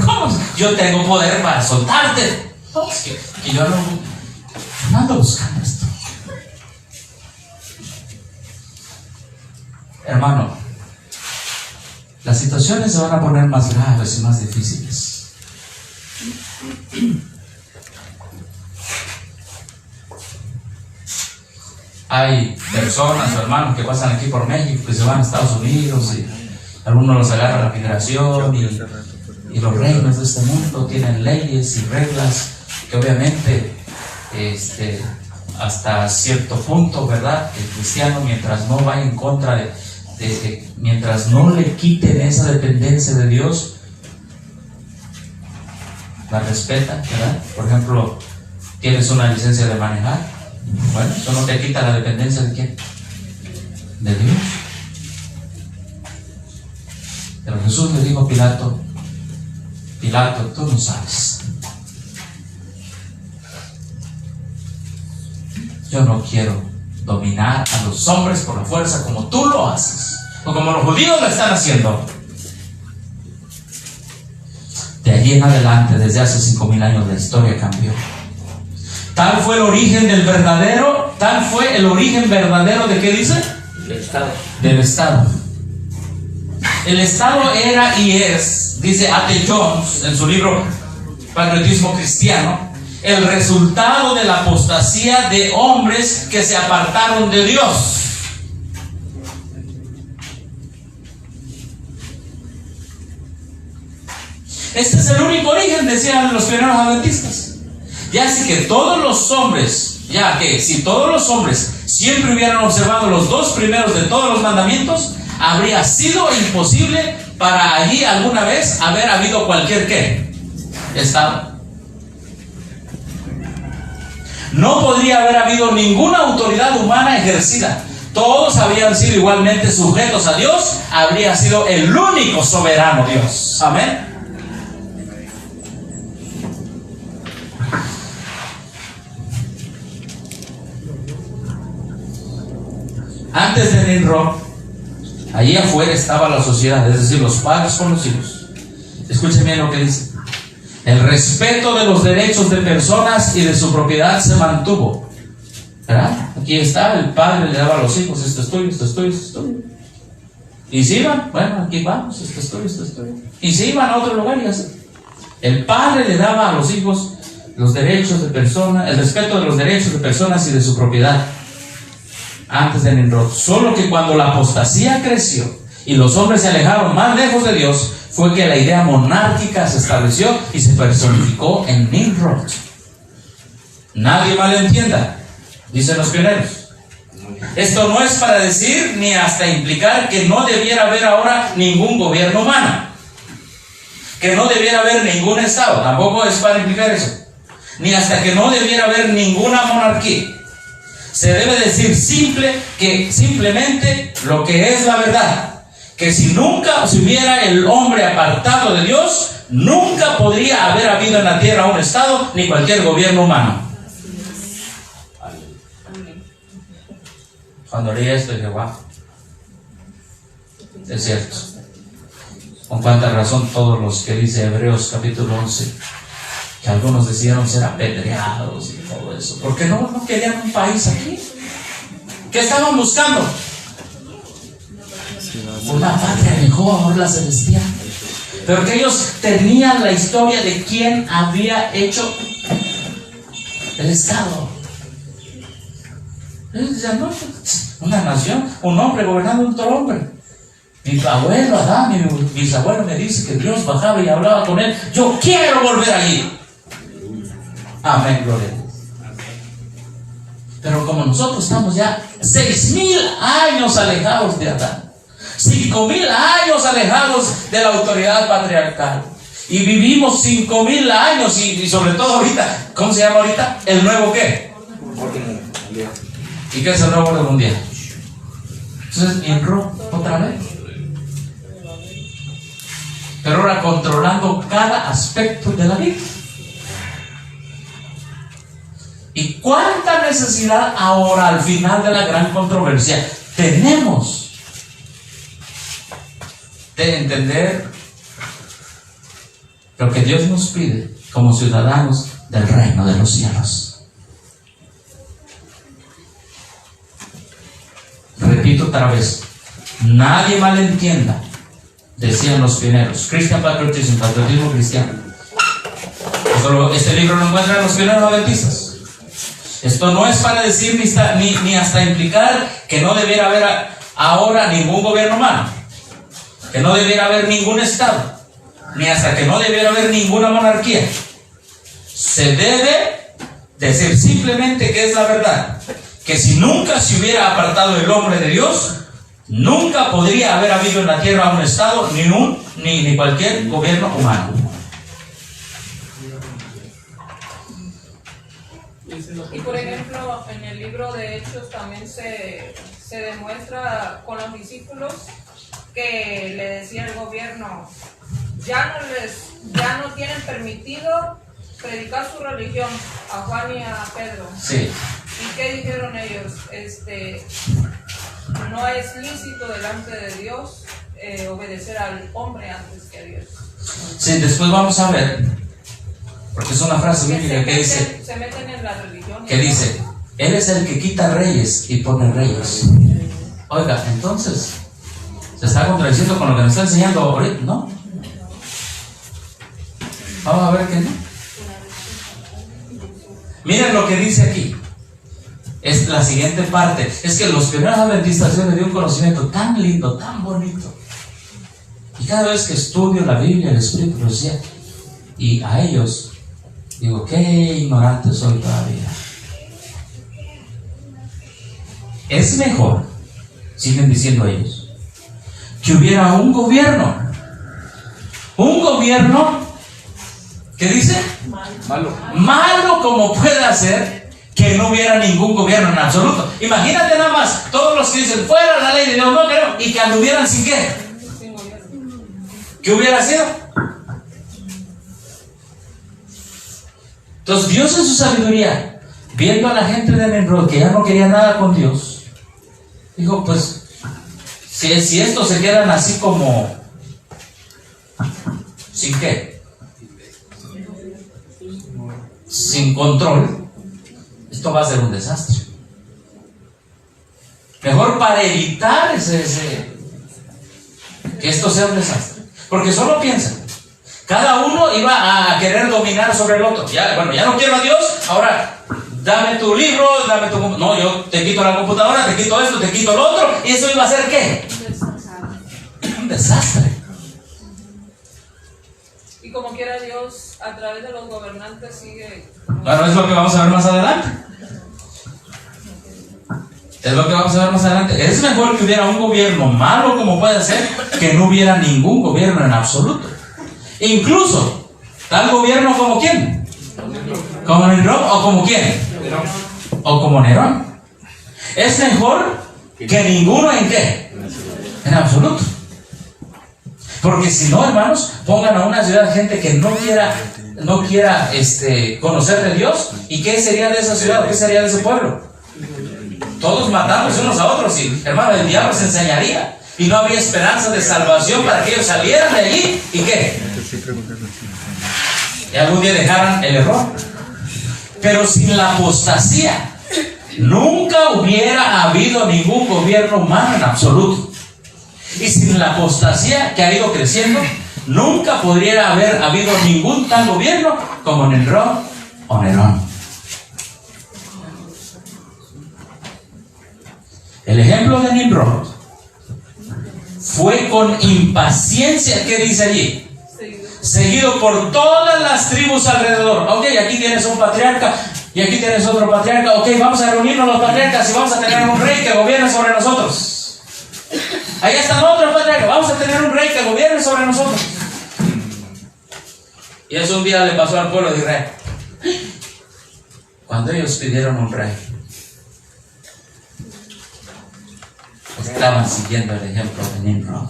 ¿Cómo? Yo tengo poder para soltarte. No, es que yo no ando buscando esto. Hermano, las situaciones se van a poner más graves y más difíciles. Hay personas o hermanos que pasan aquí por México, que se van a Estados Unidos y algunos los agarra la migración y los reinos de este mundo tienen leyes y reglas que obviamente hasta cierto punto, ¿verdad? El cristiano, mientras no vaya en contra mientras no le quiten esa dependencia de Dios, la respeta, ¿verdad? Por ejemplo, tienes una licencia de manejar. Bueno, eso no te quita la dependencia de quién, de Dios. Pero Jesús le dijo a Pilato: Pilato, tú no sabes. Yo no quiero dominar a los hombres por la fuerza como tú lo haces, o como los judíos lo están haciendo. De allí en adelante, desde hace 5,000 años, la historia cambió. Tal fue el origen del verdadero, tal fue el origen verdadero de ¿qué dice? Del Estado. Del Estado. El Estado era y es, dice A.T. Jones en su libro Patriotismo Cristiano, el resultado de la apostasía de hombres que se apartaron de Dios. Este es el único origen, decían los primeros adventistas. Ya así que todos los hombres, si todos los hombres siempre hubieran observado los 2 primeros de todos los mandamientos, habría sido imposible para allí alguna vez haber habido cualquier ¿qué? Estado. No podría haber habido ninguna autoridad humana ejercida. Todos habrían sido igualmente sujetos a Dios. Habría sido el único soberano Dios. Amén. Antes de Nimrod, allí afuera estaba la sociedad, es decir, los padres con los hijos. Escuchen bien lo que dice: el respeto de los derechos de personas y de su propiedad se mantuvo. ¿Verdad? Aquí está, el padre le daba a los hijos: esto es tuyo, esto es tuyo, esto es tuyo. Y se iban, bueno, aquí vamos, esto estoy. Y se iban a otro lugar y así. El padre le daba a los hijos los derechos de persona, el respeto de los derechos de personas y de su propiedad antes de Nimrod. Solo que cuando la apostasía creció y los hombres se alejaron más lejos de Dios, fue que la idea monárquica se estableció y se personificó en Nimrod. Nadie malentienda, dicen los pioneros. Esto no es para decir ni hasta implicar que no debiera haber ahora ningún gobierno humano, que no debiera haber ningún estado. Tampoco es para implicar eso. Ni hasta que no debiera haber ninguna monarquía. Se debe decir simplemente lo que es la verdad, que si nunca se hubiera el hombre apartado de Dios, nunca podría haber habido en la tierra un estado ni cualquier gobierno humano. Cuando leí esto dije, wow, es cierto. Con cuánta razón todos los que dice Hebreos capítulo 11, que algunos decidieron ser apedreados y todo eso, porque no querían un país aquí. ¿Qué estaban buscando? Una patria mejor, la celestial. Pero que ellos tenían la historia de quién había hecho el estado. Ellos decían, no, una nación, un hombre gobernando otro hombre. Mi abuelo Adán y mi bisabuelo me dice que Dios bajaba y hablaba con él. Yo quiero volver allí. Amén, gloria a Dios. Pero como nosotros estamos ya 6,000 años alejados de Adán, 5,000 años alejados de la autoridad patriarcal, y vivimos 5,000 años y sobre todo ahorita, ¿cómo se llama ahorita? ¿El nuevo qué? Orden mundial. ¿Y qué es el nuevo orden mundial? Entonces, Nimrod otra vez. Pero ahora controlando cada aspecto de la vida. ¿Y cuánta necesidad ahora al final de la gran controversia tenemos de entender lo que Dios nos pide como ciudadanos del reino de los cielos? Repito otra vez, nadie malentienda, decían los pioneros. Christian Patriotism, patriotismo cristiano. Este libro lo encuentran los pioneros adventistas. Esto no es para decir ni hasta implicar que no debiera haber ahora ningún gobierno humano, que no debiera haber ningún estado, ni hasta que no debiera haber ninguna monarquía. Se debe decir simplemente que es la verdad, que si nunca se hubiera apartado el hombre de Dios, nunca podría haber habido en la tierra un estado ni cualquier gobierno humano. Y por ejemplo, en el libro de Hechos también se demuestra con los discípulos que le decía el gobierno, ya no tienen permitido predicar su religión a Juan y a Pedro. Sí. ¿Y qué dijeron ellos? No es lícito delante de Dios obedecer al hombre antes que a Dios. Sí, después vamos a ver, porque es una frase bíblica que dice, se meten en la religión. que dice, Él es el que quita reyes y pone reyes. Oiga, entonces, ¿se está contradiciendo con lo que nos está enseñando ahorita? ¿No? Vamos a ver que no. Miren lo que dice aquí. Es la siguiente parte. Es que los primeros adventistas Dios me dio un conocimiento tan lindo, tan bonito. Y cada vez que estudio la Biblia, el Espíritu lo decía. Y a ellos digo, qué ignorante soy todavía. Es mejor, siguen diciendo ellos, que hubiera un gobierno. Un gobierno, ¿qué dice? Malo como pueda ser, que no hubiera ningún gobierno en absoluto. Imagínate nada más, todos los que dicen, fuera la ley de Dios, no queremos, y que anduvieran sin qué. ¿Qué hubiera sido? Entonces Dios en su sabiduría, viendo a la gente de Nimrod que ya no quería nada con Dios, dijo, pues, si estos se quedan así como, ¿sin qué? Sin control, esto va a ser un desastre. Mejor para evitar que esto sea un desastre. Porque solo piensan, cada uno iba a querer dominar sobre el otro. Ya, bueno, ya no quiero a Dios, ahora dame tu libro, dame tu... No, yo te quito la computadora, te quito esto, te quito lo otro. ¿Y eso iba a ser qué? Un desastre. Y como quiera Dios, a través de los gobernantes sigue... Bueno, es lo que vamos a ver más adelante. Es lo que vamos a ver más adelante. Es mejor que hubiera un gobierno malo como puede ser, que no hubiera ningún gobierno en absoluto. Incluso, tal gobierno como quién. ¿Como Nerón o como quién? O como Nerón. Es mejor que ninguno en qué. En absoluto. Porque si no, hermanos, pongan a una ciudad gente que no quiera conocer de Dios. ¿Y qué sería de esa ciudad? ¿Qué sería de ese pueblo? Todos matándose unos a otros. Y, hermano, el diablo se enseñaría. Y no habría esperanza de salvación para que ellos salieran de allí. ¿Y qué? Y algún día dejaran el error. Pero sin la apostasía, nunca hubiera habido ningún gobierno humano en absoluto. Y sin la apostasía que ha ido creciendo, nunca podría haber habido ningún tal gobierno como Nerón o Nerón. El ejemplo de Nimrod fue con impaciencia, ¿qué dice allí? Seguido por todas las tribus alrededor. Ok, aquí tienes un patriarca y aquí tienes otro patriarca. Ok, vamos a reunirnos los patriarcas y vamos a tener un rey que gobierne sobre nosotros. Ahí están otros patriarcas, vamos a tener un rey que gobierne sobre nosotros. Y eso un día le pasó al pueblo de Israel. Cuando ellos pidieron un rey, estaban siguiendo el ejemplo de Nimrod.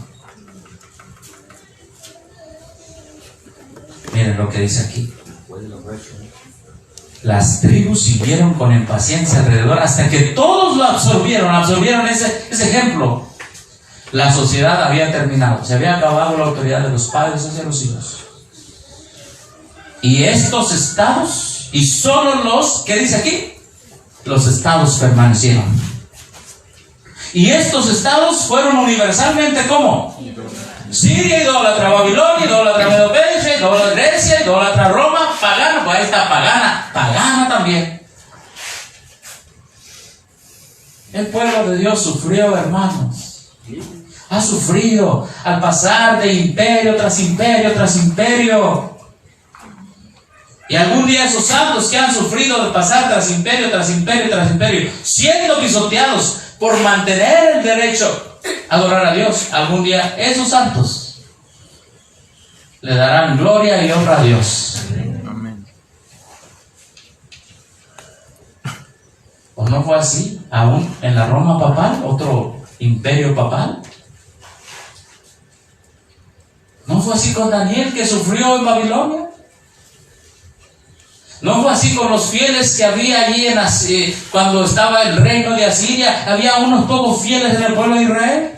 Miren lo que dice aquí. Las tribus siguieron con impaciencia alrededor hasta que todos lo absorbieron ese ejemplo. La sociedad había terminado, se había acabado la autoridad de los padres hacia los hijos. Y estos estados, y solo los, ¿qué dice aquí? Los estados permanecieron. Y estos estados fueron universalmente ¿cómo? Siria, idólatra, Babilonia, idólatra, Medo-Persia, idólatra, Grecia, idólatra, Roma, pagana, pues ahí está, pagana también. El pueblo de Dios sufrió, hermanos. Ha sufrido al pasar de imperio tras imperio tras imperio. Y algún día esos santos que han sufrido de pasar tras imperio tras imperio tras imperio, siendo pisoteados por mantener el derecho a adorar a Dios, algún día esos santos le darán gloria y honra a Dios. Amén. ¿O no fue así? Aún en la Roma papal, otro imperio papal. ¿No fue así con Daniel, que sufrió en Babilonia? ¿No fue así con los fieles que había allí cuando estaba el reino de Asiria? Había unos pocos fieles en el pueblo de Israel.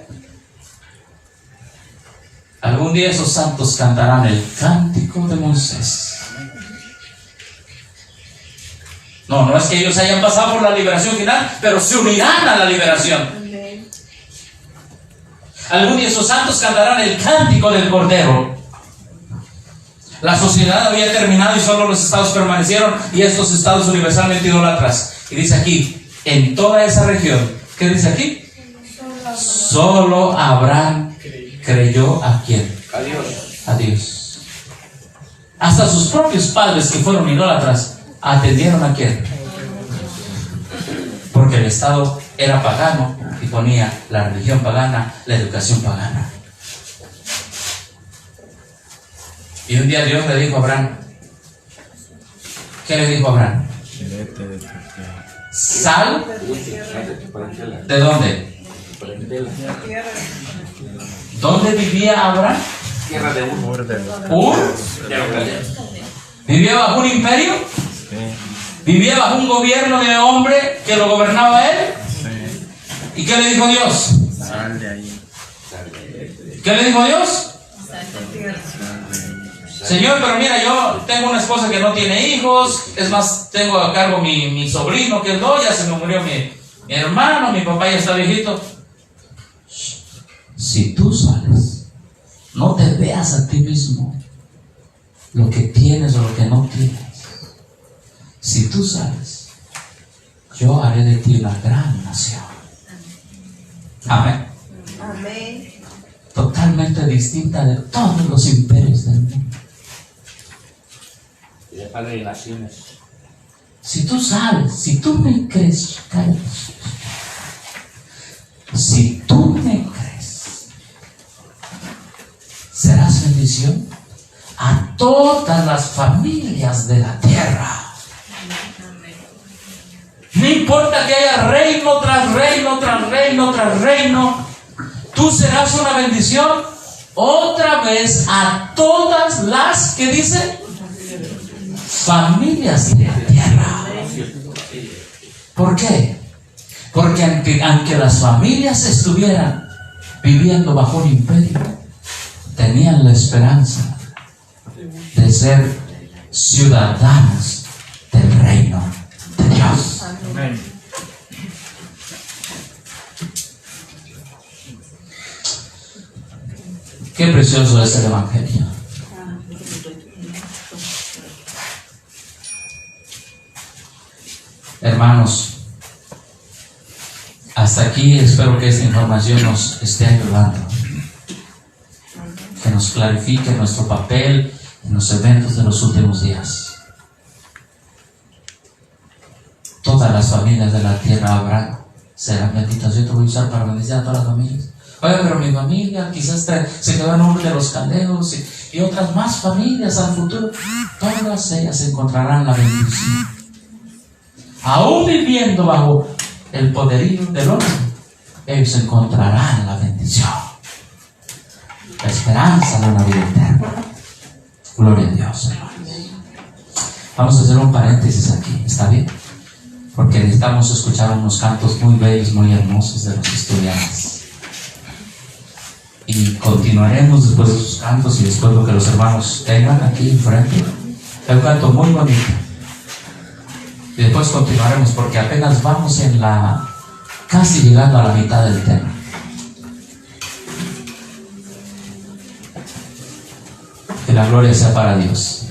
Algún día esos santos cantarán el cántico de Moisés. No es que ellos hayan pasado por la liberación final, pero se unirán a la liberación. Algún día esos santos cantarán el cántico del Cordero. La sociedad había terminado y solo los estados permanecieron, y estos estados universalmente idólatras. Y dice aquí, en toda esa región, ¿qué dice aquí? Solo Abraham creyó ¿a quién? A Dios. Hasta sus propios padres, que fueron idólatras, atendieron ¿a quién? Porque el estado era pagano y ponía la religión pagana, la educación pagana. Y un día Dios le dijo a Abraham, ¿qué le dijo a Abraham? Sal. ¿De dónde? ¿Dónde vivía Abraham? Tierra de ¿Ur? ¿Vivía bajo un imperio? ¿Vivía bajo un gobierno de hombre que lo gobernaba a él? ¿Y qué le dijo Dios? Sal de ahí. ¿Qué le dijo Dios? Señor, pero mira, yo tengo una esposa que no tiene hijos, es más, tengo a cargo mi sobrino que es ya se me murió mi hermano, mi papá ya está viejito. Si tú sales No te veas a ti mismo lo que tienes o lo que no tienes. Si tú sabes, yo haré de ti una gran nación. Amén. Amén. Totalmente distinta de todos los imperios del mundo. Y de padre de naciones. Si tú sabes, si tú me crees, Carlos, si tú me crees, serás bendición a todas las familias de la tierra. No importa que haya reino tras reino, tras reino, tras reino, tú serás una bendición otra vez a todas las, ¿qué dice? Familias de la tierra. ¿Por qué? Porque aunque las familias estuvieran viviendo bajo un imperio, tenían la esperanza de ser ciudadanos del reino de Dios. Amén. Qué precioso es el Evangelio. Hermanos, hasta aquí espero que esta información nos esté ayudando, que nos clarifique nuestro papel en los eventos de los últimos días. Todas las familias de la tierra serán benditas. Yo te voy a usar para bendecir a todas las familias. Oye, pero mi familia quizás se quedó en nombre de los caldeos y otras más familias al futuro. Todas ellas encontrarán la bendición. Aún viviendo bajo el poderío del hombre, ellos encontrarán la bendición, la esperanza de una vida eterna. Gloria a Dios, hermanos. Vamos a hacer un paréntesis aquí, ¿está bien? Porque necesitamos escuchar unos cantos muy bellos, muy hermosos de los estudiantes. Y continuaremos después de sus cantos y después de lo que los hermanos tengan aquí enfrente. Es un canto muy bonito. Y después continuaremos porque apenas vamos casi llegando a la mitad del tema. Que la gloria sea para Dios.